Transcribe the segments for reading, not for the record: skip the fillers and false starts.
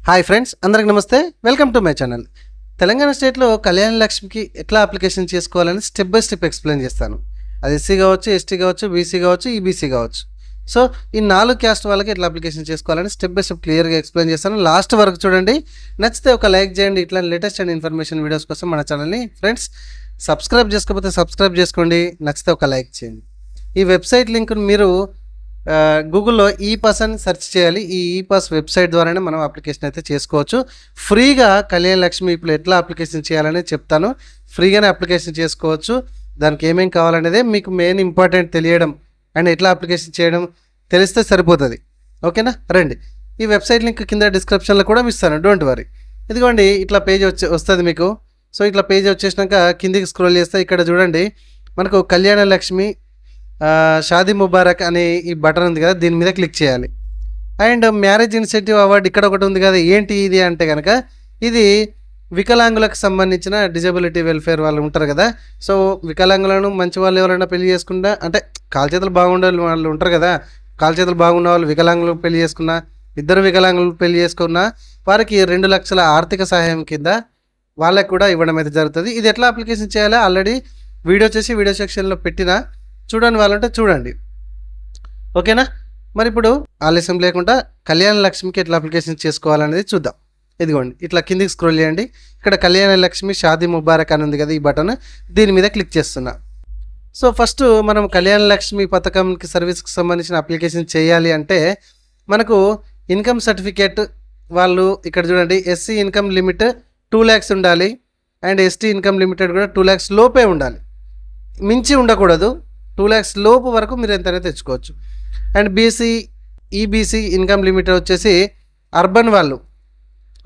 Hi friends, అందరికి నమస్తే. Welcome to my channel. Telangana స్టేట్లో కళ్యాణ లక్ష్మికి ఎట్లా అప్లికేషన్ చేసుకోవాలని స్టెప్ బై స్టెప్ ఎక్స్ప్లెయిన్ చేస్తాను. అది ఎస్సీ కావచ్చు, ఎస్టీ కావచ్చు, బీసీ కావచ్చు, ఈబీసీ కావచ్చు. సో ఈ 4 క్యాస్ట్ వాళ్ళకి ఎట్లా అప్లికేషన్ చేసుకోవాలని స్టెప్ బై స్టెప్ క్లియర్గా ఎక్స్ప్లెయిన్ చేస్తాను. లాస్ట్ వరకు చూడండి. నచ్చితే ఒక లైక్ చేయండి. ఇట్లా లేటెస్ట్ అండ్ ఇన్ఫర్మేషన్ వీడియోస్ కోసం మన ఛానల్ని ఫ్రెండ్స్ సబ్స్క్రైబ్ చేసుకోకపోతే సబ్స్క్రైబ్ చేసుకోండి. నచ్చితే ఒక లైక్ చేయండి. ఈ వెబ్సైట్ లింక్ మీరు గూగుల్లో ఈపాస్ అని సెర్చ్ చేయాలి. ఈ ఈపాస్ వెబ్సైట్ ద్వారానే మనం అప్లికేషన్ అయితే చేసుకోవచ్చు. ఫ్రీగా కళ్యాణ లక్ష్మి ఇప్పుడు ఎట్లా అప్లికేషన్ చేయాలని చెప్తాను. ఫ్రీగానే అప్లికేషన్ చేసుకోవచ్చు. దానికి ఏమేమి కావాలనేదే మీకు మెయిన్ ఇంపార్టెంట్ తెలియడం అండ్ ఎట్లా అప్లికేషన్ చేయడం తెలిస్తే సరిపోతుంది. ఓకేనా? రండి. ఈ వెబ్సైట్ లింక్ కింద డిస్క్రిప్షన్లో కూడా ఇస్తాను, డోంట్ వరీ. ఇదిగోండి, ఇట్లా పేజ్ వస్తుంది మీకు. సో ఇట్లా పేజ్ వచ్చేసినాక కిందికి స్క్రోల్ చేస్తే ఇక్కడ చూడండి, మనకు కళ్యాణ లక్ష్మి షాదీ ముబారక్ అనే ఈ బటన్ ఉంది కదా, దీని మీద క్లిక్ చేయాలి. అండ్ మ్యారేజ్ ఇన్సెంటివ్ అవార్డు ఇక్కడ ఒకటి ఉంది కదా, ఏంటి ఇది అంటే కనుక ఇది వికలాంగులకు సంబంధించిన డిజబిలిటీ వెల్ఫేర్ వాళ్ళు ఉంటారు కదా. సో వికలాంగులను మంచి వాళ్ళు ఎవరైనా పెళ్లి చేసుకుంటా అంటే కాల్చేతులు బాగుండే వాళ్ళు ఉంటారు కదా, కాల్చేతులు బాగున్న వాళ్ళు వికలాంగులు పెళ్లి చేసుకున్నా, ఇద్దరు వికలాంగులు పెళ్లి చేసుకున్నా వారికి 2 లక్షల ఆర్థిక సహాయం కింద వాళ్ళకి కూడా ఇవ్వడం అయితే జరుగుతుంది. ఇది ఎట్లా అప్లికేషన్ చేయాలో ఆల్రెడీ వీడియో చేసి వీడియో సెక్షన్లో పెట్టినా, చూడండి వాళ్ళంటే చూడండి. ఓకేనా? మరి ఇప్పుడు ఆలస్యం లేకుండా కళ్యాణ లక్ష్మికి ఎట్లా అప్లికేషన్ చేసుకోవాలనేది చూద్దాం. ఇదిగోండి, ఇట్లా కిందికి స్క్రోల్ చేయండి. ఇక్కడ కళ్యాణ లక్ష్మి షాదీ ముబారక్ అని ఉంది కదా, ఈ బటన్, దీని మీద క్లిక్ చేస్తున్నా. సో ఫస్ట్ మనం కళ్యాణ లక్ష్మి పథకంకి సర్వీస్కి సంబంధించిన అప్లికేషన్ చేయాలి అంటే మనకు ఇన్కమ్ సర్టిఫికేట్ వాళ్ళు ఇక్కడ చూడండి, ఎస్సీ ఇన్కమ్ లిమిట్ 2 lakhs ఉండాలి. అండ్ ఎస్టీ ఇన్కమ్ లిమిటెడ్ కూడా 2 lakhs లోపే ఉండాలి, మించి ఉండకూడదు. 2 lakhs లోపు వరకు మీరు ఎంతైనా తెచ్చుకోవచ్చు. And BC EBC income limit వచ్చేసి అర్బన్ వాళ్ళు.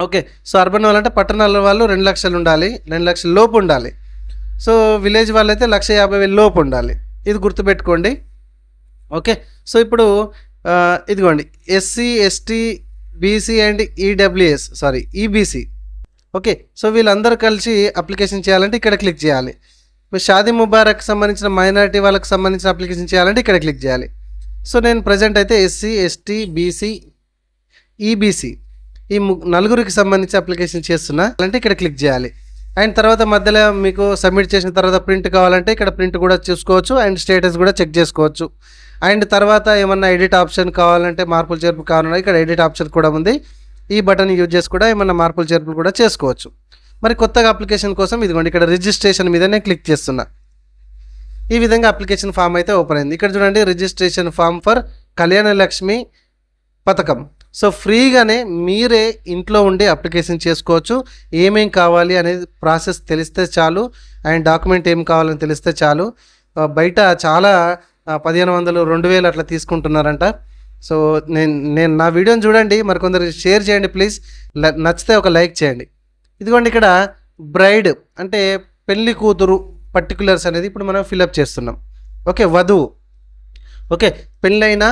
ఓకే, సో అర్బన్ వాళ్ళు అంటే పట్టణాల వాళ్ళు 2 లక్షలు ఉండాలి, 2 లక్షల లోపు ఉండాలి. సో విలేజ్ వాళ్ళు అయితే 1,50,000 లోపు ఉండాలి. ఇది గుర్తుపెట్టుకోండి. ఓకే, సో ఇప్పుడు ఇదిగోండి, SC ST BC and EBC. Okay, so వీళ్ళందరూ కలిసి అప్లికేషన్ చేయాలంటే ఇక్కడ క్లిక్ చేయాలి. షాదీ ముబారక్ సంబంధించిన మైనారిటీ వాళ్ళకి సంబంధించిన అప్లికేషన్ చేయాలంటే ఇక్కడ క్లిక్ చేయాలి. సో నేను ప్రజెంట్ అయితే ఎస్సీ ఎస్టీ బీసీ ఈబీసీ ఈ 4 సంబంధించి అప్లికేషన్ చేస్తున్నా అంటే ఇక్కడ క్లిక్ చేయాలి. అండ్ తర్వాత మధ్యలో మీకు సబ్మిట్ చేసిన తర్వాత ప్రింట్ కావాలంటే ఇక్కడ ప్రింట్ కూడా చూసుకోవచ్చు. అండ్ స్టేటస్ కూడా చెక్ చేసుకోవచ్చు. అండ్ తర్వాత ఏమన్నా ఎడిట్ ఆప్షన్ కావాలంటే, మార్పులు చేర్పులు కావాలన్నా ఇక్కడ ఎడిట్ ఆప్షన్ కూడా ఉంది. ఈ బటన్ యూజ్ చేసి కూడా ఏమన్నా మార్పులు చేర్పులు కూడా చేసుకోవచ్చు. మరి కొత్తగా అప్లికేషన్ కోసం ఇదిగోండి, ఇక్కడ రిజిస్ట్రేషన్ మీద నేను క్లిక్ చేస్తున్నా. ఈ విధంగా అప్లికేషన్ ఫామ్ అయితే ఓపెన్ అయింది. ఇక్కడ చూడండి, registration form for Kalyana Lakshmi పథకం. సో ఫ్రీగానే మీరే ఇంట్లో ఉండి అప్లికేషన్ చేసుకోవచ్చు. ఏమేం కావాలి అనేది ప్రాసెస్ తెలిస్తే చాలు, అండ్ డాక్యుమెంట్ ఏం కావాలని తెలిస్తే చాలు. బయట చాలా 1,500 2,000 అట్లా తీసుకుంటున్నారంట. సో నేను నా వీడియోని చూడండి, మరి కొందరు షేర్ చేయండి ప్లీజ్. నచ్చితే ఒక లైక్ చేయండి. ఇదిగోండి, ఇక్కడ బ్రైడ్ అంటే పెళ్లి కూతురు పర్టికులర్స్ అనేది ఇప్పుడు మనం ఫిల్అప్ చేస్తున్నాం. ఓకే, వధువు. ఓకే, పెళ్ళైన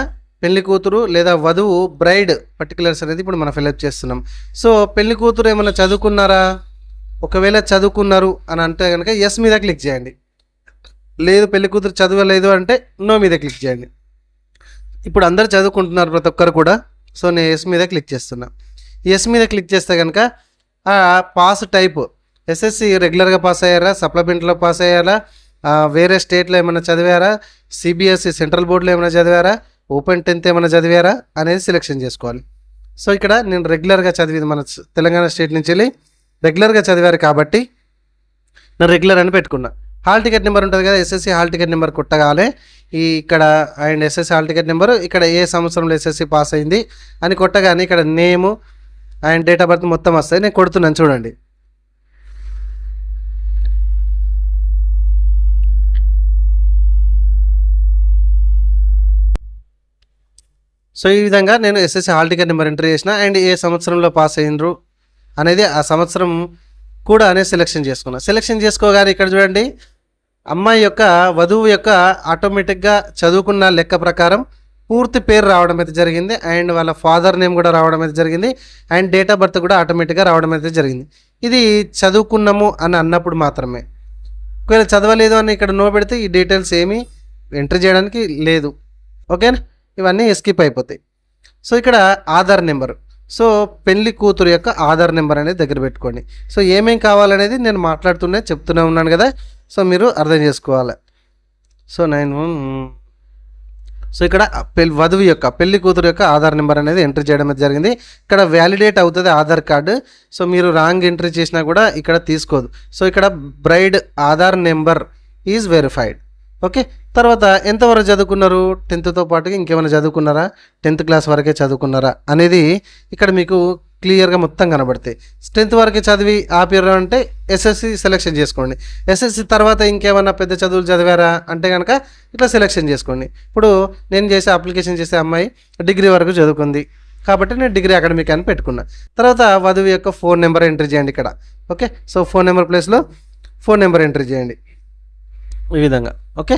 పెళ్లి కూతురు లేదా వధువు బ్రైడ్ పర్టికులర్స్ అనేది ఇప్పుడు మనం ఫిల్అప్ చేస్తున్నాం. సో పెళ్లి కూతురు ఏమైనా చదువుకున్నారా? ఒకవేళ చదువుకున్నారు అని అంటే కనుక ఎస్ మీద క్లిక్ చేయండి. లేదు పెళ్లి కూతురు చదవలేదు అంటే నో మీద క్లిక్ చేయండి. ఇప్పుడు అందరు చదువుకుంటున్నారు ప్రతి ఒక్కరు కూడా. సో నేను ఎస్ మీద క్లిక్ చేస్తున్నా. ఎస్ మీద క్లిక్ చేస్తే కనుక పాస్ టైప్ ఎస్ఎస్సి రెగ్యులర్గా పాస్ అయ్యారా, సప్లిమెంట్లో పాస్ అయ్యారా, వేరే స్టేట్లో ఏమైనా చదివారా, సిబిఎస్ఈ సెంట్రల్ బోర్డులో ఏమైనా చదివారా, ఓపెన్ 10th ఏమైనా చదివారా అనేది సెలెక్షన్ చేసుకోవాలి. సో ఇక్కడ నేను రెగ్యులర్గా చదివింది మన తెలంగాణ స్టేట్ నుంచి వెళ్ళి రెగ్యులర్గా చదివారు కాబట్టి నేను రెగ్యులర్ అని పెట్టుకున్నా. హాల్ టికెట్ నెంబర్ ఉంటుంది కదా, ఎస్ఎస్సి హాల్ టికెట్ నెంబర్ కొట్టగానే ఇక్కడ and SSC hall ticket number ఇక్కడ ఏ సంవత్సరంలో ఎస్ఎస్సి పాస్ అయింది అని కొట్టగానే ఇక్కడ name and date of birth మొత్తం వస్తాయి. నేను కొడుతున్నాను చూడండి. సో ఈ విధంగా నేను SSC hall ticket number enter చేసిన అండ్ ఏ సంవత్సరంలో పాస్ అయినరు అనేది ఆ సంవత్సరం కూడా అనేది సెలెక్షన్ చేసుకున్నా. సెలెక్షన్ చేసుకోగానే ఇక్కడ చూడండి, అమ్మాయి యొక్క వధువు యొక్క ఆటోమేటిక్గా చదువుకున్న లెక్క ప్రకారం పూర్తి పేరు రావడం అయితే జరిగింది. అండ్ వాళ్ళ ఫాదర్ నేమ్ కూడా రావడం అయితే జరిగింది. అండ్ డేట్ ఆఫ్ బర్త్ కూడా ఆటోమేటిక్గా రావడం అయితే జరిగింది. ఇది చదువుకున్నాము అని అన్నప్పుడు మాత్రమే. ఒకవేళ చదవలేదు అని ఇక్కడ నో పెడితే ఈ డీటెయిల్స్ ఏమీ ఎంట్రీ చేయడానికి లేదు. ఓకేనా? ఇవన్నీ ఎస్కిప్ అయిపోతాయి. సో ఇక్కడ ఆధార్ నెంబర్ సో పెళ్లి కూతురు యొక్క ఆధార్ నెంబర్ అనేది దగ్గర పెట్టుకోండి. సో ఏమేం కావాలనేది నేను చెప్తూనే ఉన్నాను కదా, సో మీరు అర్థం చేసుకోవాలి. సో సో ఇక్కడ వధువు యొక్క పెళ్లి కూతురు యొక్క ఆధార్ నెంబర్ అనేది ఎంట్రీ చేయడం జరిగింది. ఇక్కడ వ్యాలిడేట్ అవుతుంది ఆధార్ కార్డు. సో మీరు రాంగ్ ఎంట్రీ చేసినా కూడా ఇక్కడ తీసుకోదు. సో ఇక్కడ braid Aadhaar number is verified. Okay, తర్వాత ఎంతవరకు చదువుకున్నారు, 10th పాటుగా ఇంకేమైనా చదువుకున్నారా, 10th క్లాస్ వరకే చదువుకున్నారా అనేది ఇక్కడ మీకు క్లియర్గా మొత్తం కనబడతాయి. 10th వరకే చదివి ఆపారు అంటే ఎస్ఎస్సి సెలెక్షన్ చేసుకోండి. ఎస్ఎస్సి తర్వాత ఇంకేమైనా పెద్ద చదువులు చదివారా అంటే కనుక ఇట్లా సెలెక్షన్ చేసుకోండి. ఇప్పుడు నేను అప్లికేషన్ చేసే అమ్మాయి డిగ్రీ వరకు చదువుకుంది కాబట్టి నేను డిగ్రీ అకాడమిక్ అని పెట్టుకున్నా. తర్వాత వధువు యొక్క ఫోన్ నెంబర్ ఎంట్రీ చేయండి ఇక్కడ. ఓకే, సో ఫోన్ నెంబర్ ప్లేస్లో ఫోన్ నెంబర్ ఎంట్రీ చేయండి ఈ విధంగా. ఓకే,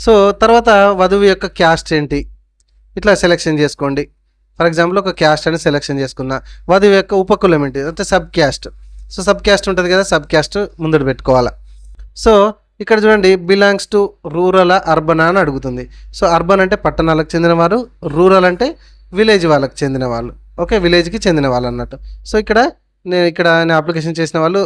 సో తర్వాత వధువు యొక్క క్యాస్ట్ ఏంటి ఇట్లా సెలెక్షన్ చేసుకోండి. ఫర్ ఎగ్జాంపుల్ ఒక క్యాస్ట్ అని సెలెక్షన్ చేసుకున్నా. వధువు యొక్క ఉపకులం ఏంటి అంటే sub caste. So sub caste ఉంటుంది కదా, సబ్ క్యాస్ట్ ముందడు పెట్టుకోవాలా. సో ఇక్కడ చూడండి బిలాంగ్స్ టు రూరల్ అర్బన్ అని అడుగుతుంది. సో అర్బన్ అంటే పట్టణాలకు చెందినవారు, రూరల్ అంటే విలేజ్ వాళ్ళకి చెందిన వాళ్ళు. ఓకే, విలేజ్కి చెందిన వాళ్ళు అన్నట్టు. సో ఇక్కడ నేను అప్లికేషన్ చేసిన వాళ్ళు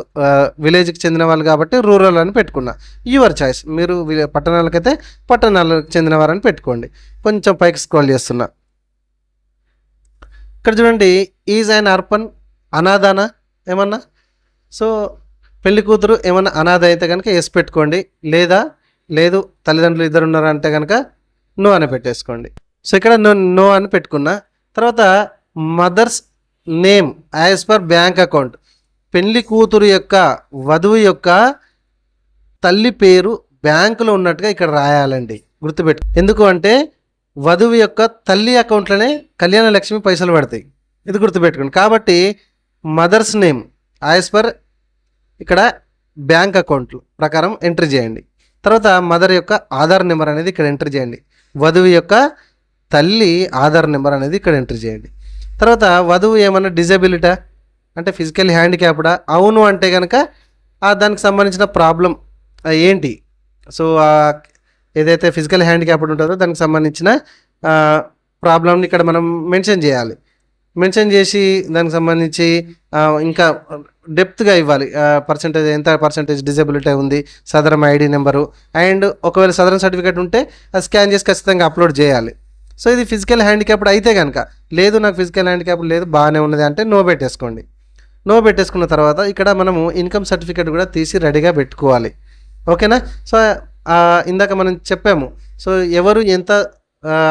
విలేజ్కి చెందిన వాళ్ళు కాబట్టి రూరల్ అని పెట్టుకున్నా. యువర్ చాయిస్, మీరు పట్టణాలకైతే పట్టణాలకు చెందిన వారని పెట్టుకోండి. కొంచెం పైకి స్క్రోల్ చేస్తున్నా. ఇక్కడ చూడండి ఈజ్ అండ్ అర్పన్ అనాథానా ఏమన్నా. సో పెళ్లి కూతురు ఏమన్నా అనాథ అయితే కనుక ఎస్ పెట్టుకోండి, లేదు తల్లిదండ్రులు ఇద్దరు ఉన్నారా అంటే కనుక నో అని పెట్టేసుకోండి. సో ఇక్కడ నో అని పెట్టుకున్నా. తర్వాత mother's name as per bank account, పెళ్లి కూతురు యొక్క వధువు యొక్క తల్లి పేరు బ్యాంకులో ఉన్నట్టుగా ఇక్కడ రాయాలండి, గుర్తుపెట్టు. ఎందుకు అంటే వధువు యొక్క తల్లి అకౌంట్లోనే కళ్యాణ లక్ష్మి పైసలు పడతాయి, ఇది గుర్తుపెట్టుకోండి. కాబట్టి మదర్స్ నేమ్ యాజ్ పర్ ఇక్కడ బ్యాంక్ అకౌంట్ ప్రకారం ఎంట్రీ చేయండి. తర్వాత మదర్ యొక్క ఆధార్ నెంబర్ అనేది ఇక్కడ ఎంట్రీ చేయండి. వధువు యొక్క తల్లి ఆధార్ నెంబర్ అనేది ఇక్కడ ఎంట్రీ చేయండి. తర్వాత వధువు ఏమన్నా డిజబిలిటా అంటే ఫిజికల్ హ్యాండిక్యాప్డా, అవును అంటే కనుక దానికి సంబంధించిన ప్రాబ్లం ఏంటి. సో ఏదైతే ఫిజికల్ హ్యాండిక్యాప్డ్ ఉంటుందో దానికి సంబంధించిన ప్రాబ్లమ్ని ఇక్కడ మనం మెన్షన్ చేయాలి. మెన్షన్ చేసి దానికి సంబంధించి ఇంకా డెప్త్గా ఇవ్వాలి. ఎంత పర్సెంటేజ్ డిజబిలిటీ ఉంది, సదరం ఐడి నెంబరు, అండ్ ఒకవేళ సదరం సర్టిఫికేట్ ఉంటే అది స్కాన్ చేసి ఖచ్చితంగా అప్లోడ్ చేయాలి. సో ఇది ఫిజికల్ హ్యాండిక్యాప్డ్ అయితే కనుక, లేదు నాకు ఫిజికల్ హ్యాండిక్యాప్డ్ లేదు బాగానే ఉన్నది అంటే నో పెట్టేసుకోండి. నో పెట్టేసుకున్న తర్వాత ఇక్కడ మనము ఇన్కమ్ సర్టిఫికేట్ కూడా తీసి రెడీగా పెట్టుకోవాలి. ఓకేనా. సో ఇందాక మనం చెప్పాము. సో ఎవరు ఎంత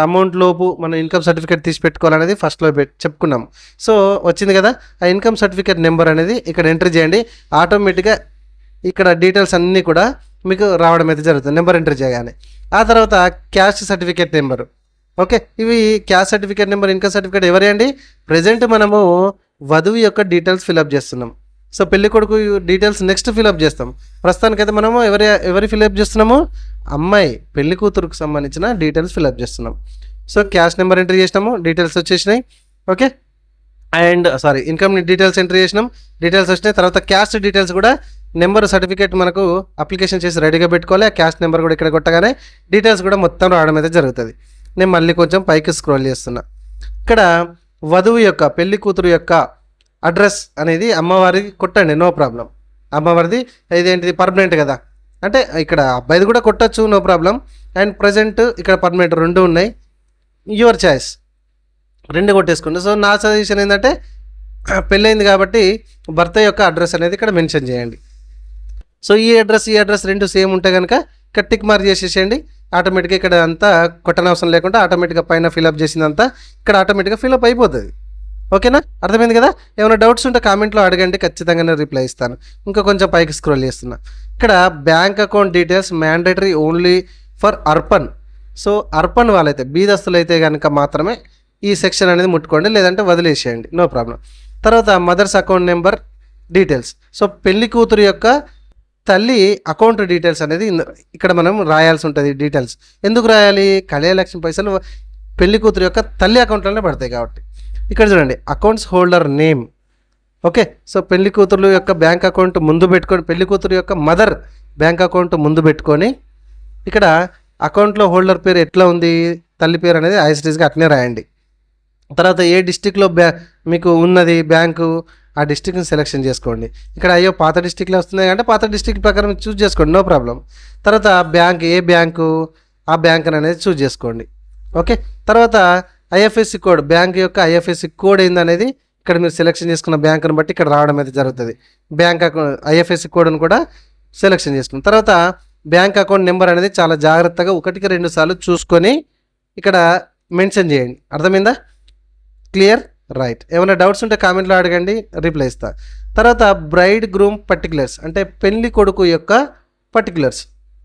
అమౌంట్ లోపు మనం ఇన్కమ్ సర్టిఫికేట్ తీసి పెట్టుకోవాలనేది ఫస్ట్లో చెప్పుకున్నాము. సో వచ్చింది కదా, ఆ ఇన్కమ్ సర్టిఫికేట్ నెంబర్ అనేది ఇక్కడ ఎంట్రీ చేయండి. ఆటోమేటిక్గా ఇక్కడ డీటెయిల్స్ అన్నీ కూడా మీకు రావడం అయితే జరుగుతుంది నెంబర్ ఎంట్రీ చేయగానే. ఆ తర్వాత క్యాస్ట్ సర్టిఫికేట్ నెంబరు. ఓకే, ఇవి caste certificate number, income certificate ఎవరి అండి, ప్రజెంట్ మనము వధువు యొక్క డీటెయిల్స్ ఫిలప్ చేస్తున్నాం. సో పెళ్లి కొడుకు డీటెయిల్స్ నెక్స్ట్ ఫిలప్ చేస్తాం. ప్రస్తుతానికైతే మనము ఎవరి ఫిలప్ చేస్తున్నాము, అమ్మాయి పెళ్లి కూతురుకు సంబంధించిన డీటెయిల్స్ ఫిలప్ చేస్తున్నాం. సో క్యాష్ నెంబర్ ఎంట్రీ చేసినాము, డీటెయిల్స్ వచ్చేసినాయి. Okay, and income details entry చేసినాం, డీటెయిల్స్ వచ్చినాయి. తర్వాత క్యాస్ట్ డీటెయిల్స్ కూడా నెంబర్ సర్టిఫికేట్ మనకు అప్లికేషన్ చేసి రెడీగా పెట్టుకోవాలి. ఆ క్యాస్ట్ నెంబర్ కూడా ఇక్కడ కొట్టగానే డీటెయిల్స్ కూడా మొత్తం రావడం అయితే జరుగుతుంది. నేను మళ్ళీ కొంచెం పైకి స్క్రోల్ చేస్తున్నా. ఇక్కడ వధువు యొక్క పెళ్లి కూతురు యొక్క అడ్రస్ అనేది అమ్మవారికి కొట్టండి, నో ప్రాబ్లం. అమ్మవారిది ఇదేంటిది పర్మనెంట్ కదా, అంటే ఇక్కడ అబ్బాయిది కూడా కొట్టచ్చు, నో ప్రాబ్లం. అండ్ ప్రజెంట్ ఇక్కడ పర్మనెంట్ రెండు ఉన్నాయి, యువర్ చాయిస్, రెండు కొట్టేసుకోండి. సో నా సజెషన్ ఏంటంటే పెళ్ళైంది కాబట్టి భర్త యొక్క అడ్రస్ అనేది ఇక్కడ మెన్షన్ చేయండి. సో ఈ అడ్రస్ రెండు సేమ్ ఉంటే కనుక ఇక్కడ టిక్ మార్క్ చేసేసేయండి. ఆటోమేటిక్గా ఇక్కడ అంతా కొట్టనవసరం లేకుండా ఆటోమేటిక్గా పైన ఫిలప్ చేసిందంతా ఇక్కడ ఆటోమేటిక్గా ఫిలప్ అయిపోతుంది. ఓకేనా, అర్థమైంది కదా. ఏమైనా డౌట్స్ ఉంటే కామెంట్లో అడగండి, ఖచ్చితంగా నేను రిప్లై ఇస్తాను. ఇంకా కొంచెం పైకి స్క్రోల్ చేస్తున్నా. ఇక్కడ bank account details mandatory only for Arpan. సో అర్పన్ వాళ్ళైతే బీదస్తులు అయితే కనుక మాత్రమే ఈ సెక్షన్ అనేది ముట్టుకోండి, లేదంటే వదిలేసేయండి, నో ప్రాబ్లం. తర్వాత mother's account number details. So పెళ్లి కూతురు యొక్క తల్లి అకౌంట్ డీటెయిల్స్ అనేది ఇక్కడ మనం రాయాల్సి ఉంటుంది. డీటెయిల్స్ ఎందుకు రాయాలి, కళ్యాణ లక్ష్మి పైసలు పెళ్లి కూతురు యొక్క తల్లి అకౌంట్లోనే పడతాయి కాబట్టి. ఇక్కడ చూడండి accounts holder name. Okay, so పెళ్లి కూతురు యొక్క బ్యాంక్ అకౌంట్ ముందు పెట్టుకొని, పెళ్లి కూతురు యొక్క మదర్ బ్యాంక్ అకౌంట్ ముందు పెట్టుకొని ఇక్కడ అకౌంట్లో హోల్డర్ పేరు ఎట్లా ఉంది, తల్లి పేరు అనేది యాజ్ ఇట్ ఈస్గా అట్నే రాయండి. తర్వాత ఏ డిస్టిక్లో మీకు ఉన్నది బ్యాంకు ఆ డిస్ట్రిక్ట్ని సెలెక్షన్ చేసుకోండి. ఇక్కడ అయ్యో పాత డిస్ట్రిక్ట్లో వస్తున్నాయి అంటే పాత డిస్ట్రిక్ట్ ప్రకారం చూస్ చేసుకోండి, నో ప్రాబ్లం. తర్వాత బ్యాంక్ ఏ బ్యాంకు ఆ బ్యాంక్ అనేది చూస్ చేసుకోండి. ఓకే, తర్వాత ఐఎఫ్ఎస్సి కోడ్, బ్యాంక్ యొక్క ఐఎఫ్ఎస్సి కోడ్ ఏందనేది ఇక్కడ మీరు సెలెక్షన్ చేసుకున్న బ్యాంకును బట్టి ఇక్కడ రావడం అయితే జరుగుతుంది. బ్యాంక్ అకౌంట్ ఐఎఫ్ఎస్సి కోడ్ను కూడా సెలెక్షన్ చేసుకున్న తర్వాత బ్యాంక్ అకౌంట్ నెంబర్ అనేది చాలా జాగ్రత్తగా 1-2 సార్లు చూసుకొని ఇక్కడ మెన్షన్ చేయండి. అర్థమైందా? క్లియర్? రైట్. ఏమైనా డౌట్స్ ఉంటే కామెంట్లో అడగండి, రిప్లై ఇస్తా. తర్వాత బ్రైడ్ గ్రూమ్ పర్టికులర్స్ అంటే పెళ్లి కొడుకు యొక్క పర్టికులర్స్.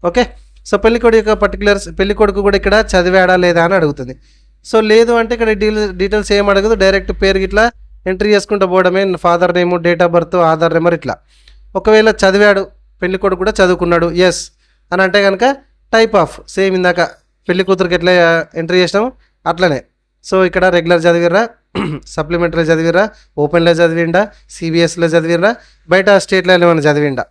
ఓకే, సో పెళ్లి కొడుకు యొక్క పర్టికులర్స్, పెళ్లి కొడుకు కూడా ఇక్కడ చదివాడా లేదా అని అడుగుతుంది. సో లేదు అంటే ఇక్కడ డీటెయిల్స్ ఏం అడగదు, డైరెక్ట్ పేరు ఇట్లా ఎంట్రీ చేసుకుంటూ పోవడమే. Father name, date of birth, Aadhaar number ఇట్లా. ఒకవేళ చదివాడు, పెళ్లి కొడుకు కూడా చదువుకున్నాడు, ఎస్ అని అంటే కనుక టైప్ ఆఫ్ సేమ్ ఇందాక పెళ్లి కూతురికి ఎట్లా ఎంట్రీ చేసినాము అట్లనే. సో ఇక్కడ రెగ్యులర్ చదివిర్రా, సప్లిమెంటరీ చదివిర్రా, ఓపెన్లో చదివిండా, సిబిఎస్లో చదివిర్రా, బయట స్టేట్లో ఏమైనా చదివిండా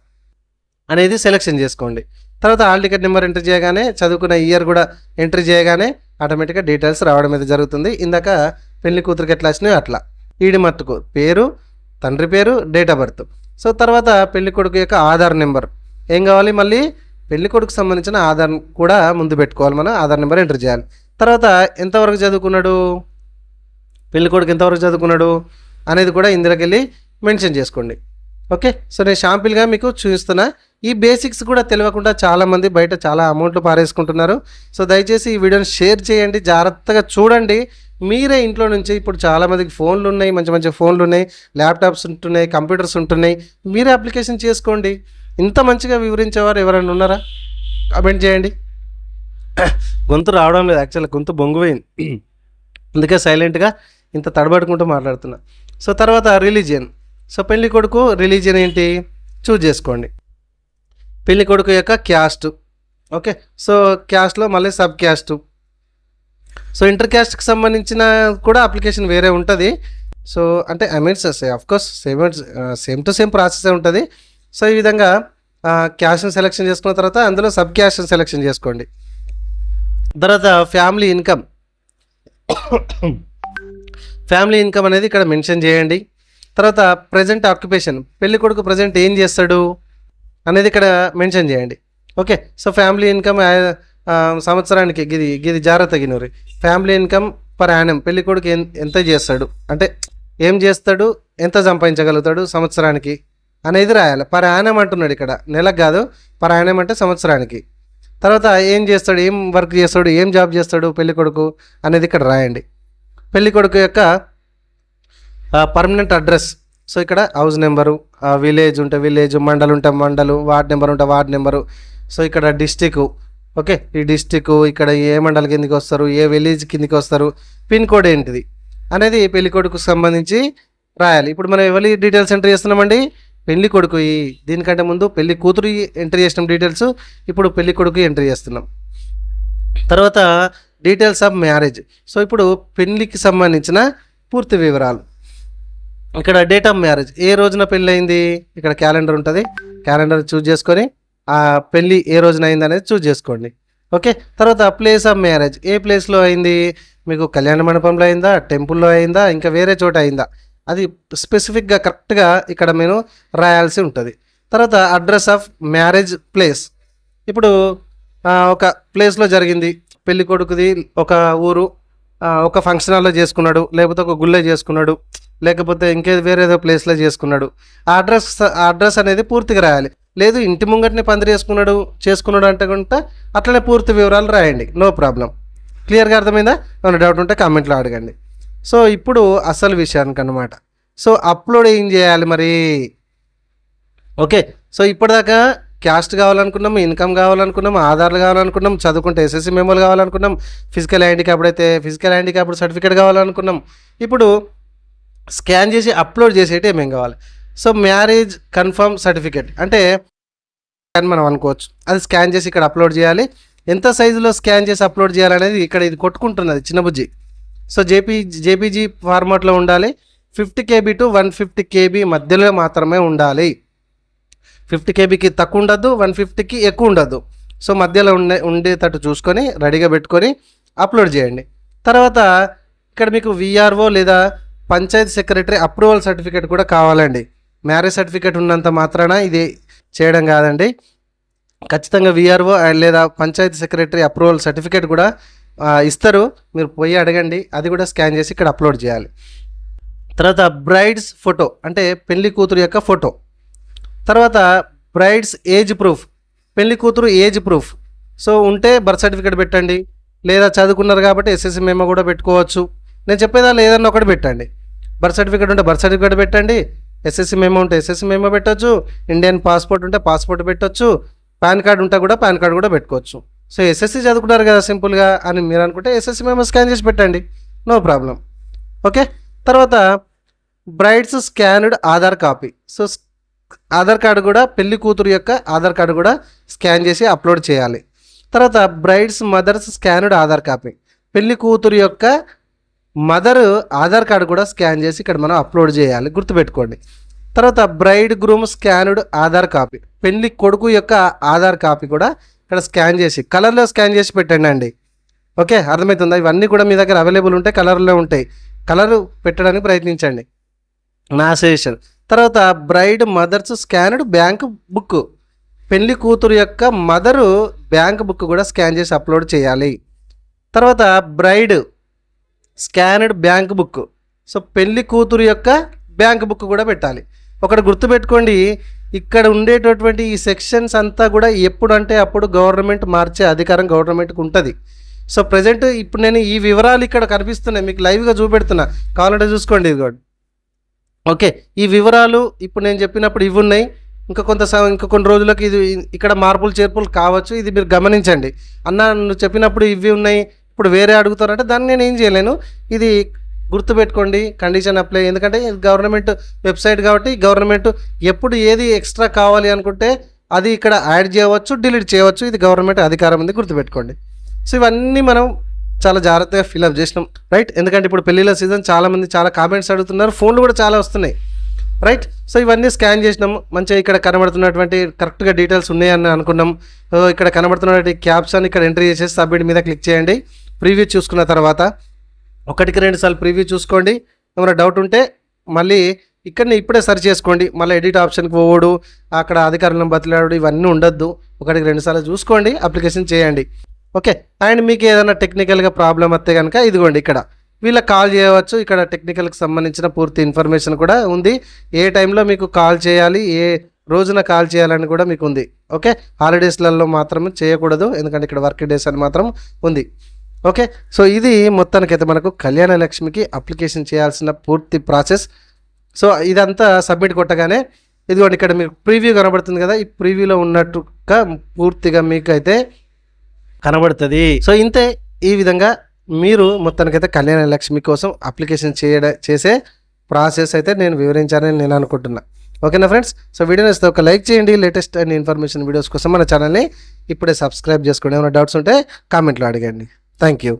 అనేది సెలెక్షన్ చేసుకోండి. తర్వాత హాల్ టికెట్ నెంబర్ ఎంట్రీ చేయగానే చదువుకున్న ఇయర్ కూడా ఎంట్రీ చేయగానే ఆటోమేటిక్గా డీటెయిల్స్ రావడం అయితే జరుగుతుంది. ఇందాక పెళ్లి కూతురికి ఎట్లా వచ్చినాయో అట్లా. ఈడి మట్టుకు పేరు, తండ్రి పేరు, డేట్ ఆఫ్ బర్త్. సో తర్వాత పెళ్లి కొడుకు యొక్క ఆధార్ నెంబర్ ఏం కావాలి, మళ్ళీ పెళ్లి కొడుకు సంబంధించిన ఆధార్ కూడా ముందు పెట్టుకోవాలి, మనం ఆధార్ నెంబర్ ఎంటర్ చేయాలి. తర్వాత ఎంతవరకు చదువుకున్నాడు, పెళ్లి కొడుకు ఎంతవరకు చదువుకున్నాడు అనేది కూడా ఇందులోకి వెళ్ళి మెన్షన్ చేసుకోండి. ఓకే, సో నేను షాంపిల్గా మీకు చూపిస్తున్నా. ఈ బేసిక్స్ కూడా తెలియకుండా చాలామంది బయట చాలా అమౌంట్లు పారేసుకుంటున్నారు. సో దయచేసి ఈ వీడియోని షేర్ చేయండి, జాగ్రత్తగా చూడండి. మీరే ఇంట్లో నుంచి, ఇప్పుడు చాలామందికి ఫోన్లు ఉన్నాయి, మంచి మంచి ఫోన్లు ఉన్నాయి, ల్యాప్టాప్స్ ఉంటున్నాయి, కంప్యూటర్స్ ఉంటున్నాయి, మీరే అప్లికేషన్ చేసుకోండి. ఇంత మంచిగా వివరించేవారు ఎవరైనా ఉన్నారా? కామెంట్ చేయండి. గొంతు రావడం లేదు, యాక్చువల్గా గొంతు బొంగుపోయింది, అందుకే సైలెంట్గా ఇంత తడబడుకుంటూ మాట్లాడుతున్నా. సో తర్వాత రిలీజియన్. సో పెళ్లి కొడుకు రిలీజియన్ ఏంటి చూజ్ చేసుకోండి. పెళ్లి కొడుకు యొక్క క్యాస్ట్. ఓకే, సో క్యాస్ట్లో మళ్ళీ సబ్ క్యాస్ట్. సో ఇంటర్ క్యాస్ట్కి సంబంధించిన కూడా అప్లికేషన్ వేరే ఉంటుంది. సో అంటే I means of course same to same process ఉంటుంది. సో ఈ విధంగా క్యాస్ట్ని సెలెక్షన్ చేసుకున్న తర్వాత అందులో సబ్ క్యాస్ట్ని సెలెక్షన్ చేసుకోండి. తర్వాత ఫ్యామిలీ ఇన్కమ్, ఫ్యామిలీ ఇన్కమ్ అనేది ఇక్కడ మెన్షన్ చేయండి. తర్వాత ప్రజెంట్ ఆక్యుపేషన్, పెళ్లి కొడుకు ప్రజెంట్ ఏం చేస్తాడు అనేది ఇక్కడ మెన్షన్ చేయండి. ఓకే, సో ఫ్యామిలీ ఇన్కమ్ సంవత్సరానికి గిది జాగ్రత్త గినూరి. ఫ్యామిలీ ఇన్కమ్ పర్ యానం, పెళ్లి కొడుకు ఎంత చేస్తాడు అంటే ఏం చేస్తాడు, ఎంత సంపాదించగలుగుతాడు సంవత్సరానికి అనేది రాయాలి. పర్ యానం అంటున్నాడు ఇక్కడ, నెలకు కాదు, పర్ యానం అంటే సంవత్సరానికి. తర్వాత ఏం చేస్తాడు, ఏం వర్క్ చేస్తాడు, ఏం జాబ్ చేస్తాడు పెళ్లి కొడుకు అనేది ఇక్కడ రాయండి. పెళ్లి కొడుకు యొక్క పర్మనెంట్ అడ్రస్, సో ఇక్కడ హౌస్ నెంబరు, విలేజ్ ఉంటే విలేజ్, మండల్ ఉంటే మండలు, వార్డ్ నెంబర్ ఉంటే వార్డ్ నెంబరు. సో ఇక్కడ డిస్టిక్, ఓకే ఈ డిస్టిక్ ఇక్కడ ఏ మండల్ కిందకి వస్తారు, ఏ విలేజ్ కిందకి వస్తారు, పిన్ కోడ్ ఏంటిది అనేది పెళ్లి కొడుకు సంబంధించి రాయాలి. ఇప్పుడు మనం ఎవరి డీటెయిల్స్ ఎంటర్ చేస్తున్నామండి, పెళ్లి కొడుకు. దీనికంటే ముందు పెళ్లి కూతురు ఎంట్రీ చేసిన డీటెయిల్స్, ఇప్పుడు పెళ్లి కొడుకు ఎంట్రీ చేస్తున్నాం. తర్వాత డీటెయిల్స్ ఆఫ్ మ్యారేజ్. సో ఇప్పుడు పెళ్లికి సంబంధించిన పూర్తి వివరాలు. ఇక్కడ డేట్ ఆఫ్ మ్యారేజ్, ఏ రోజున పెళ్ళి అయింది, ఇక్కడ క్యాలెండర్ ఉంటుంది, క్యాలెండర్ చూజ్ చేసుకొని ఆ పెళ్ళి ఏ రోజున అయింది అనేది చూజ్ చేసుకోండి. ఓకే, తర్వాత ప్లేస్ ఆఫ్ మ్యారేజ్, ఏ ప్లేస్లో అయింది, మీకు కళ్యాణ మండపంలో అయిందా, టెంపుల్లో అయిందా, ఇంకా వేరే చోట అయిందా, అది స్పెసిఫిక్గా కరెక్ట్గా ఇక్కడ మీరు రాయాల్సి ఉంటుంది. తర్వాత అడ్రస్ ఆఫ్ మ్యారేజ్ ప్లేస్, ఇప్పుడు ఒక ప్లేస్లో జరిగింది పెళ్లి కొడుకుది, ఒక ఊరు, ఒక ఫంక్షన్ హాల్లో చేసుకున్నాడు, లేకపోతే ఒక గుళ్ళో చేసుకున్నాడు, లేకపోతే వేరేదో ప్లేస్లో చేసుకున్నాడు. ఆ అడ్రస్ అనేది పూర్తిగా రాయాలి. లేదు ఇంటి ముంగటిని పందిరి చేసుకున్నాడు అంటే కనుక అట్లనే పూర్తి వివరాలు రాయండి, నో ప్రాబ్లం. క్లియర్గా అర్థమైందా? ఏమైనా డౌట్ ఉంటే కామెంట్లో అడగండి. సో ఇప్పుడు అసలు విషయానికి అన్నమాట. సో అప్లోడ్ ఏం చేయాలి మరి? ఓకే, సో ఇప్పటిదాకా క్యాస్ట్ కావాలనుకున్నాం, ఇన్కమ్ కావాలనుకున్నాం, ఆధార్లు కావాలనుకున్నాం, చదువుకుంటే ఎస్ఎస్సి మెమోలు కావాలనుకున్నాం, ఫిజికల్ హ్యాండిక్యాప్డ్ అయితే ఫిజికల్ హ్యాండిక్యాప్డ్ సర్టిఫికేట్ కావాలనుకున్నాం. ఇప్పుడు స్కాన్ చేసి అప్లోడ్ చేసేటి ఏమేం కావాలి? సో మ్యారేజ్ కన్ఫర్మ్ సర్టిఫికేట్ అంటే అని మనం అనుకోవచ్చు, అది స్కాన్ చేసి ఇక్కడ అప్లోడ్ చేయాలి. ఎంత సైజులో స్కాన్ చేసి అప్లోడ్ చేయాలనేది ఇక్కడ ఇది కొట్టుకుంటున్నది చిన్న బుజ్జి. సో జేపీజీ ఫార్మాట్లో ఉండాలి. 50 KB to 150 KB మధ్యలో మాత్రమే ఉండాలి. 50 KBకి తక్కువ ఉండద్దు, 150కి ఎక్కువ ఉండద్దు. సో మధ్యలో ఉండేటట్టు చూసుకొని రెడీగా పెట్టుకొని అప్లోడ్ చేయండి. తర్వాత ఇక్కడ మీకు విఆర్ఓ లేదా పంచాయతీ సెక్రటరీ అప్రూవల్ సర్టిఫికేట్ కూడా కావాలండి. మ్యారేజ్ సర్టిఫికేట్ ఉన్నంత మాత్రాన ఇది చేయడం కాదండి. ఖచ్చితంగా విఆర్ఓ లేదా పంచాయతీ సెక్రటరీ అప్రూవల్ సర్టిఫికేట్ కూడా ఇస్తారు. మీరు పోయి అడగండి, అది కూడా స్కాన్ చేసి ఇక్కడ అప్లోడ్ చేయాలి. తర్వాత బ్రైడ్స్ ఫోటో అంటే పెళ్లి కూతురు యొక్క ఫోటో. తర్వాత బ్రైడ్స్ ఏజ్ ప్రూఫ్, పెళ్లి కూతురు ఏజ్ ప్రూఫ్. సో ఉంటే బర్త్ సర్టిఫికేట్ పెట్టండి, లేదా చదువుకున్నారు కాబట్టి ఎస్ఎస్సి మెమో కూడా పెట్టుకోవచ్చు. నేను చెప్పేదాన్ని ఏదన్నా ఒకటి పెట్టండి. బర్త్ సర్టిఫికేట్ ఉంటే బర్త్ సర్టిఫికేట్ పెట్టండి, ఎస్ఎస్సి మెమో ఉంటే ఎస్ఎస్సి మెమో పెట్టవచ్చు, ఇండియన్ పాస్పోర్ట్ ఉంటే పాస్పోర్ట్ పెట్టవచ్చు, పాన్ కార్డు ఉంటే కూడా పాన్ కార్డు కూడా పెట్టుకోవచ్చు. సో ఎస్ఎస్సి చదువుకున్నారు కదా సింపుల్గా అని మీరు అనుకుంటే ఎస్ఎస్సి మెమో స్కాన్ చేసి పెట్టండి, నో ప్రాబ్లం. ఓకే. తర్వాత bride's scanned Aadhaar copy. So Aadhaar card కూడా పెళ్లి కూతురు యొక్క ఆధార్ కార్డు కూడా స్కాన్ చేసి అప్లోడ్ చేయాలి. తర్వాత bride's mother's scanned Aadhaar copy, పెళ్లి కూతురు యొక్క మదర్ ఆధార్ కార్డు కూడా స్కాన్ చేసి ఇక్కడ మనం అప్లోడ్ చేయాలి, గుర్తుపెట్టుకోండి. తర్వాత bride groom scanned Aadhaar copy, పెళ్లి కొడుకు యొక్క ఆధార్ కాపీ కూడా ఇక్కడ స్కాన్ చేసి కలర్లో స్కాన్ చేసి పెట్టండి అండి. ఓకే, అర్థమవుతుందా? ఇవన్నీ కూడా మీ దగ్గర అవైలబుల్ ఉంటాయి, కలర్లో ఉంటాయి, కలర్ పెట్టడానికి ప్రయత్నించండి, నా సజెషన్. తర్వాత bride mother's scanned bank book, పెళ్లి కూతురు యొక్క మదరు బ్యాంక్ బుక్ కూడా స్కాన్ చేసి అప్లోడ్ చేయాలి. తర్వాత bride scanned bank book, so పెళ్లి కూతురు యొక్క బ్యాంక్ బుక్ కూడా పెట్టాలి. ఒకటి గుర్తుపెట్టుకోండి, ఇక్కడ ఉండేటటువంటి ఈ సెక్షన్స్ అంతా కూడా ఎప్పుడంటే అప్పుడు గవర్నమెంట్ మార్చే అధికారం గవర్నమెంట్కి ఉంటుంది. సో ప్రజెంట్ ఇప్పుడు నేను ఈ వివరాలు ఇక్కడ కనిపిస్తున్నాయి, మీకు లైవ్గా చూపెడుతున్నా, కావాలంటే చూసుకోండి. ఇది కూడా ఓకే. ఈ వివరాలు ఇప్పుడు నేను చెప్పినప్పుడు ఇవి ఉన్నాయి. ఇంకా కొన్ని రోజులకు ఇది ఇక్కడ మార్పులు చేర్పులు కావచ్చు, ఇది మీరు గమనించండి. అన్న నువ్వు చెప్పినప్పుడు ఇవి ఉన్నాయి, ఇప్పుడు వేరే అడుగుతారంటే దాన్ని నేను ఏం చేయలేను. ఇది గుర్తుపెట్టుకోండి, కండిషన్ అప్లై. ఎందుకంటే గవర్నమెంట్ వెబ్సైట్ కాబట్టి గవర్నమెంట్ ఎప్పుడు ఏది ఎక్స్ట్రా కావాలి అనుకుంటే అది ఇక్కడ యాడ్ చేయవచ్చు, డిలీట్ చేయవచ్చు. ఇది గవర్నమెంట్ అధికారం ఉంది, గుర్తుపెట్టుకోండి. సో ఇవన్నీ మనం చాలా జాగ్రత్తగా ఫిల్అప్ చేసినాం, రైట్? ఎందుకంటే ఇప్పుడు పెళ్ళిళ్ళ సీజన్, చాలామంది చాలా కామెంట్స్ అడుగుతున్నారు, ఫోన్లు కూడా చాలా వస్తున్నాయి, రైట్? సో ఇవన్నీ స్కాన్ చేసినాం, మంచిగా ఇక్కడ కనబడుతున్నటువంటి కరెక్ట్గా డీటెయిల్స్ ఉన్నాయని అనుకున్నాం. ఇక్కడ కనబడుతున్నటువంటి క్యాప్షన్ ఇక్కడ ఎంట్రీ చేసేసి సబ్మిట్ మీద క్లిక్ చేయండి. ప్రీవ్యూ చూసుకున్న తర్వాత 1-2 సార్లు ప్రీవ్యూ చూసుకోండి. ఏమైనా డౌట్ ఉంటే మళ్ళీ ఇక్కడనే ఇప్పుడే సెర్చ్ చేసుకోండి. మళ్ళీ ఎడిట్ ఆప్షన్కి పోవడు, అక్కడ అధికారులను బతిలాడు, ఇవన్నీ ఉండొద్దు. 1-2 సార్లు చూసుకోండి, అప్లికేషన్ చేయండి. ఓకే. అండ్ మీకు ఏదైనా టెక్నికల్గా ప్రాబ్లం వస్తే కనుక ఇదిగోండి ఇక్కడ వీళ్ళకి కాల్ చేయవచ్చు. ఇక్కడ టెక్నికల్కి సంబంధించిన పూర్తి ఇన్ఫర్మేషన్ కూడా ఉంది. ఏ టైంలో మీకు కాల్ చేయాలి, ఏ రోజున కాల్ చేయాలని కూడా మీకు ఉంది. ఓకే. హాలిడేస్లలో మాత్రమే చేయకూడదు, ఎందుకంటే ఇక్కడ వర్క్ డేస్ అని మాత్రం ఉంది. ఓకే. సో ఇది మొత్తానికైతే మనకు కళ్యాణ లక్ష్మికి అప్లికేషన్ చేయాల్సిన పూర్తి ప్రాసెస్. సో ఇదంతా సబ్మిట్ కొట్టగానే ఇదిగోండి ఇక్కడ మీకు ప్రీవ్యూ కనబడుతుంది కదా, ఈ ప్రీవ్యూలో ఉన్నట్టుగా పూర్తిగా మీకు అయితే కనబడుతుంది. సో ఇంతే, ఈ విధంగా మీరు మొత్తానికైతే కళ్యాణ లక్ష్మి కోసం అప్లికేషన్ చేసే ప్రాసెస్ అయితే నేను వివరించానని నేను అనుకుంటున్నా. ఓకేనా ఫ్రెండ్స్? సో వీడియో నచ్చితే ఒక లైక్ చేయండి. లేటెస్ట్ అండ్ ఇన్ఫర్మేషన్ వీడియోస్ కోసం మన ఛానల్ని ఇప్పుడే సబ్స్క్రైబ్ చేసుకోండి. ఏమైనా డౌట్స్ ఉంటే కామెంట్లో అడగండి. Thank you.